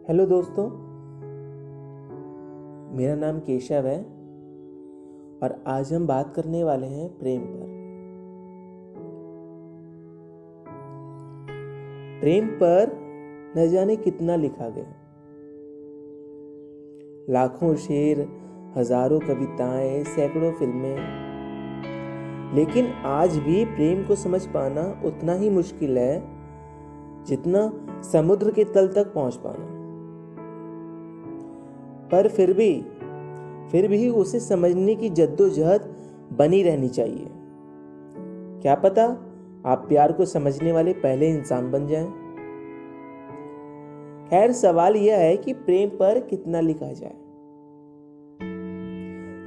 Hello दोस्तों, मेरा नाम केशव है और आज हम बात करने वाले हैं प्रेम पर। प्रेम पर न जाने कितना लिखा गया, लाखों शेर, हजारों कविताएं, सैकड़ों फिल्में, लेकिन आज भी प्रेम को समझ पाना उतना ही मुश्किल है जितना समुद्र के तल तक पहुंच पाना। पर फिर भी उसे समझने की जद्दोजहद बनी रहनी चाहिए। क्या पता आप प्यार को समझने वाले पहले इंसान बन जाएं। खैर, सवाल यह है कि प्रेम पर कितना लिखा जाए।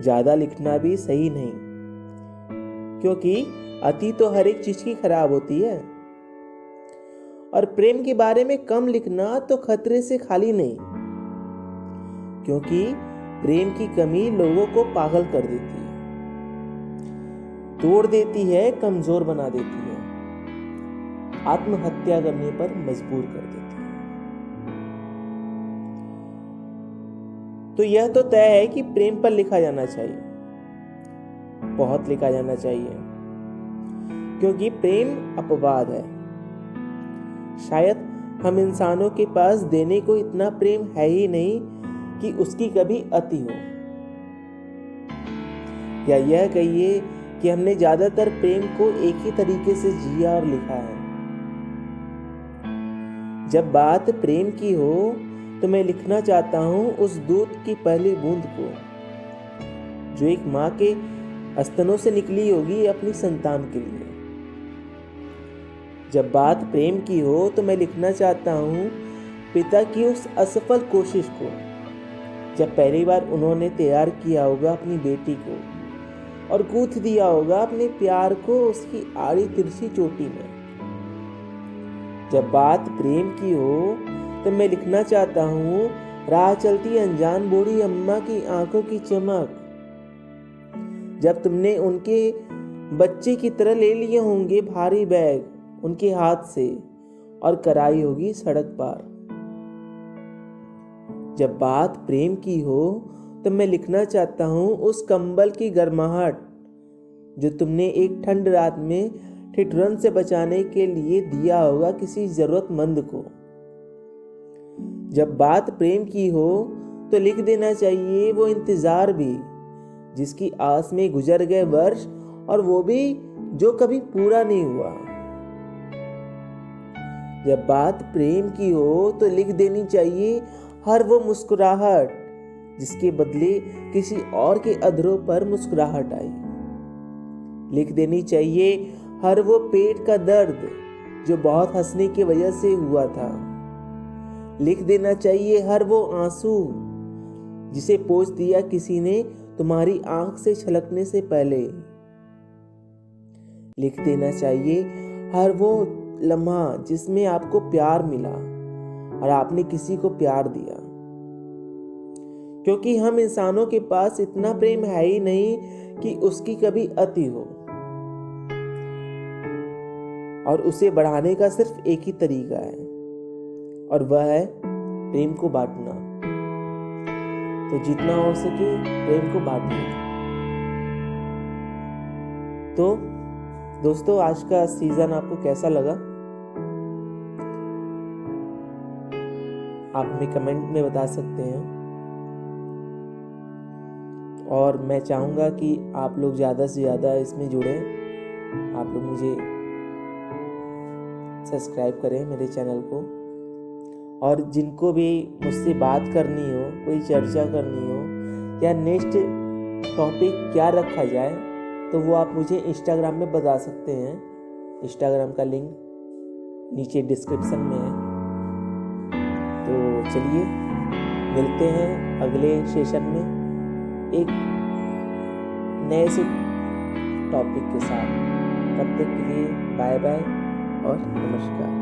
ज्यादा लिखना भी सही नहीं, क्योंकि अति तो हर एक चीज की खराब होती है। और प्रेम के बारे में कम लिखना तो खतरे से खाली नहीं, क्योंकि प्रेम की कमी लोगों को पागल कर देती है, तोड़ देती है, कमजोर बना देती है, आत्महत्या करने पर मजबूर कर देती है। तो यह तो तय है कि प्रेम पर लिखा जाना चाहिए, बहुत लिखा जाना चाहिए, क्योंकि प्रेम अपवाद है। शायद हम इंसानों के पास देने को इतना प्रेम है ही नहीं कि उसकी कभी अति हो, या यह कहिए कि हमने ज्यादातर प्रेम को एक ही तरीके से जिया और लिखा है। जब बात प्रेम की हो तो मैं लिखना चाहता हूं उस दूध की पहली बूंद को, जो एक मां के स्तनों से निकली होगी अपनी संतान के लिए। जब बात प्रेम की हो तो मैं लिखना चाहता हूं पिता की उस असफल कोशिश को, जब पहली बार उन्होंने तैयार किया होगा अपनी बेटी को और गूंथ दिया होगा अपने प्यार को उसकी आड़ी तिरछी चोटी में। जब बात प्रेम की हो तो मैं लिखना चाहता हूं राह चलती अनजान बूढ़ी अम्मा की आंखों की चमक, जब तुमने उनके बच्चे की तरह ले लिए होंगे भारी बैग उनके हाथ से और कराई होगी सड़क पार। जब बात प्रेम की हो तो मैं लिखना चाहता हूं उस कंबल की गर्माहट जो तुमने एक ठंड रात में ठिठुरन से बचाने के लिए दिया होगा किसी जरूरतमंद को। जब बात प्रेम की हो तो लिख देना चाहिए वो इंतजार भी, जिसकी आस में गुजर गए वर्ष, और वो भी जो कभी पूरा नहीं हुआ। जब बात प्रेम की हो तो लिख देनी चाहिए हर वो मुस्कुराहट जिसके बदले किसी और के अधरों पर मुस्कुराहट आई। लिख देनी चाहिए हर वो पेट का दर्द जो बहुत हंसने की वजह से हुआ था। लिख देना चाहिए हर वो आंसू जिसे पोंछ दिया किसी ने तुम्हारी आंख से छलकने से पहले। लिख देना चाहिए हर वो लम्हा जिसमें आपको प्यार मिला और आपने किसी को प्यार दिया, क्योंकि हम इंसानों के पास इतना प्रेम है ही नहीं कि उसकी कभी अति हो, और उसे बढ़ाने का सिर्फ एक ही तरीका है, और वह है प्रेम को बांटना। तो जितना हो सके प्रेम को बांटिए। तो दोस्तों, आज का सीजन आपको कैसा लगा? आप हमें कमेंट में बता सकते हैं, और मैं चाहूँगा कि आप लोग ज़्यादा से ज़्यादा इसमें जुड़ें। आप लोग मुझे सब्सक्राइब करें मेरे चैनल को, और जिनको भी मुझसे बात करनी हो, कोई चर्चा करनी हो, या नेक्स्ट टॉपिक क्या रखा जाए, तो वो आप मुझे इंस्टाग्राम में बता सकते हैं। इंस्टाग्राम का लिंक नीचे डिस्क्रिप्शन में है। तो चलिए मिलते हैं अगले सेशन में एक नए से टॉपिक के साथ। तब तक के लिए बाय बाय और नमस्कार।